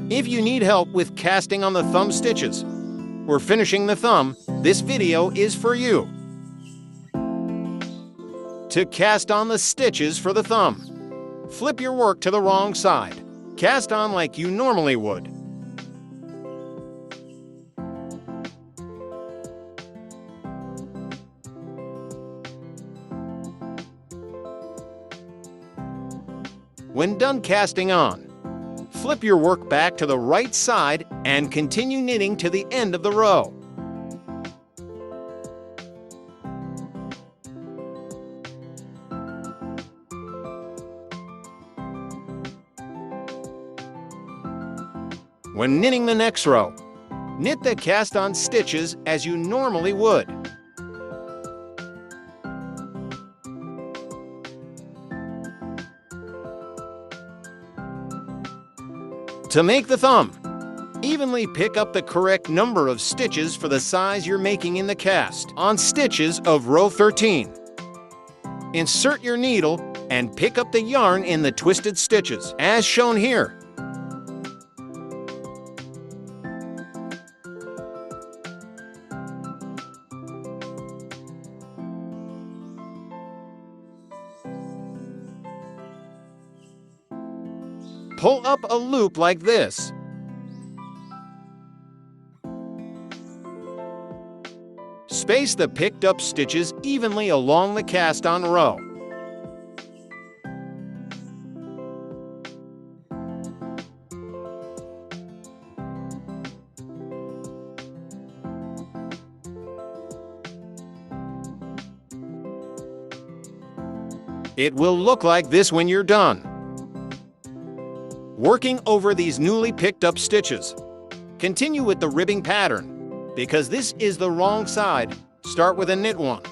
If you need help with casting on the thumb stitches or finishing the thumb, this video is for you. To cast on the stitches for the thumb, flip your work to the wrong side. Cast on like you normally would. When done casting on, flip your work back to the right side and continue knitting to the end of the row. When knitting the next row, knit the cast-on stitches as you normally would. To make the thumb, evenly pick up the correct number of stitches for the size you're making in the cast on stitches of row 13. Insert your needle and pick up the yarn in the twisted stitches, as shown here. Pull up a loop like this. Space the picked up stitches evenly along the cast-on row. It will look like this when you're done. Working over these newly picked up stitches, continue with the ribbing pattern. Because this is the wrong side, start with a knit one,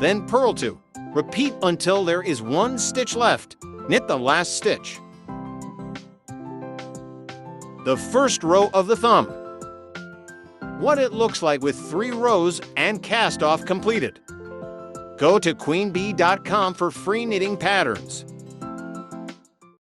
then purl two. Repeat until there is one stitch left. Knit the last stitch. The first row of the thumb. What it looks like with 3 rows and cast off completed. Go to queenbee.com for free knitting patterns.